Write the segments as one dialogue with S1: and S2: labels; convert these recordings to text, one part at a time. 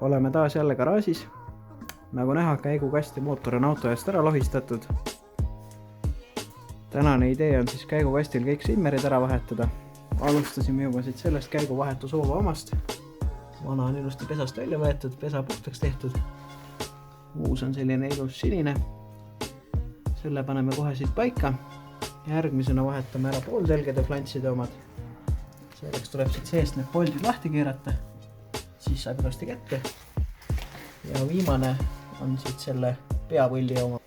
S1: oleme taas jälle garaažis. Nagu näha, käigukast ja mootor on auto eest ära lohistatud. Tänane idee on siis käigukastil kõik simmerid ära vahetada. Alustasime juba siit sellest käiguvahetushoova omast. Vana on ilusti pesast välja võetud, pesa puhtaks tehtud. Uus on selline ilus sinine. Selle paneme kohe siit paika. Järgmisena vahetame ära pooltelgede flantside omad. Selleks tuleb siit seest need poldid lahti keerata. Siis saab ilusti kätte. Ja viimane on siit selle peapõlli oma.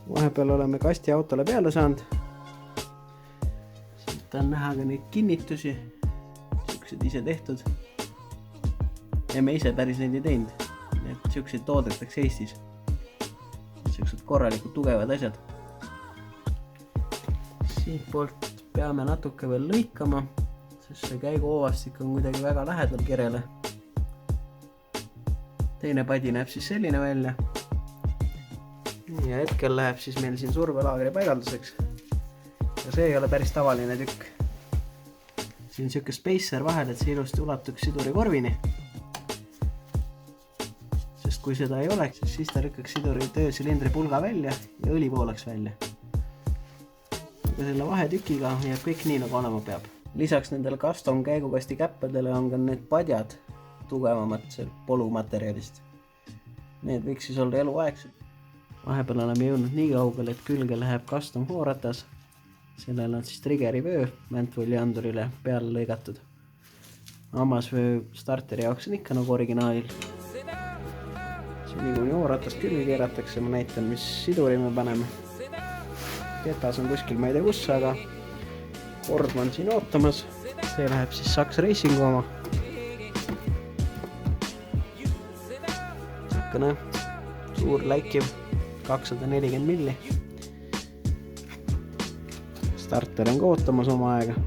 S1: Vahepeal oleme kasti autole peale saanud. Siit on näha ka neid kinnitusi. Siuksed ise tehtud. Ja me ise päris neid ei teinud. Need siukseid toodetakse Eestis. Siuksed korralikud tugevad asjad. Siit poolt peame natuke veel lõikama, sest see käiguhoovastik on kuidagi väga lähedal kerele. Teine padi näeb siis selline välja. Ja hetkel läheb siis meil siin survelaagri paigalduseks. Ja see ei ole päris tavaline tükk. Siin on siuke spacer vahel, et see ilusti ulatuks siduri korvini. Sest kui seda ei oleks, siis ta lükkaks siduri töösilindri pulga välja ja õli poolaks välja. Aga selle vahetükiga jääb kõik nii, nagu olema peab. Lisaks nendele custom käigukasti käppadele on ka need padjad tugevamad polumaterjalist. Need võiks siis olla eluaegsed. Vahepeal oleme jõudnud nii kaugele, et külge läheb custom hooratas. Sellel on siis triggeri vöö Ventwelli andurile peale lõigatud. Ammas vöö starteri jaoks on ikka nagu originaalil. Seni kuni hooratast külge keeratakse, ma näitan, mis siduri me paneme. Ketas on kuskil, ma ei tea kus, aga kord on siin ootamas. See läheb siis Saks Racingu oma. Siukene suur läikiv 240 milli. Starter on ka ootamas oma aega.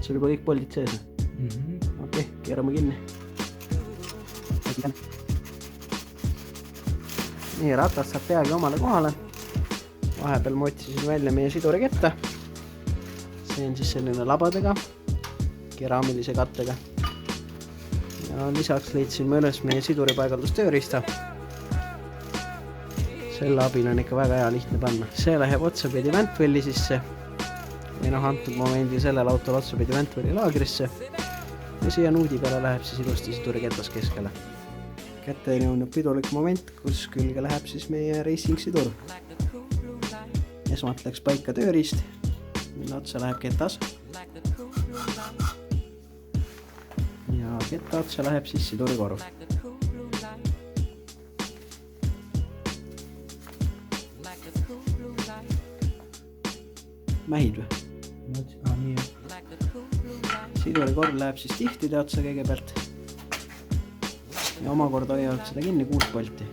S1: See oli kõik poldid sees. Okei, keerame kinni. Nii, ratas saab peagi omale kohale. Vahepeal ma otsisin välja meie siduri ketta. See on siis selline labadega, keraamilise kattega. Ja lisaks leidsin ma üles meie siduri paigaldustööriista. Selle abil on ikka väga hea lihtne panna. See läheb otsapidi Ventwelli sisse. Või antud momendil sellel autol otsapidi Ventwelli laagrisse. Ja siia nuudi peale läheb siis ilusti siduri ketas keskele. Kätte jõudnud pidulik moment, kus külge läheb siis meie racing sidur. Esmalt läks paika tööriist, mille otsa läheb ketas. Ja ketta otsa läheb siis siduri korv. Mähid või? Siduri korv läheb siis tihtide otsa kõigepealt. Ja omakorda hoiavad seda kinni 6 polti.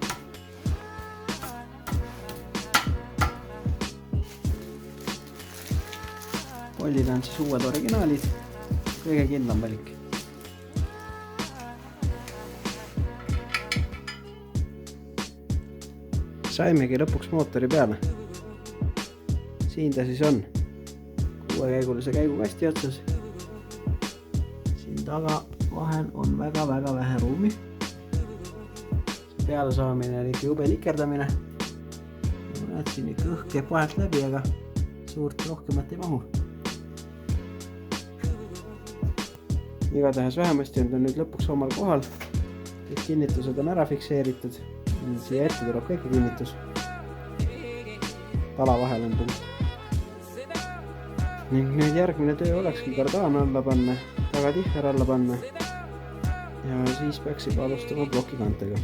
S1: Poldid on siis uued originaalid. Kõige kindlam valik. Saimegi lõpuks mootori peale. Siin ta siis on. 6-käigulise käigukasti otsas. Siin taga vahel on väga vähe ruumi. Peale saamine oli ikka jube nikerdamine. Näed, siin ikka õhk käib vahelt läbi, aga suurt rohkemat ei mahu. Igatahes vähemasti on ta nüüd lõpuks omal kohal. Kõik kinnitused on ära fikseeritud. Siia ette tuleb ka ikka kinnitus. Tala vahel on tulnud. Ning nüüd järgmine töö olekski kardaan alla panna, tagatihver alla panna. Ja siis peaks juba alustama plokikantega.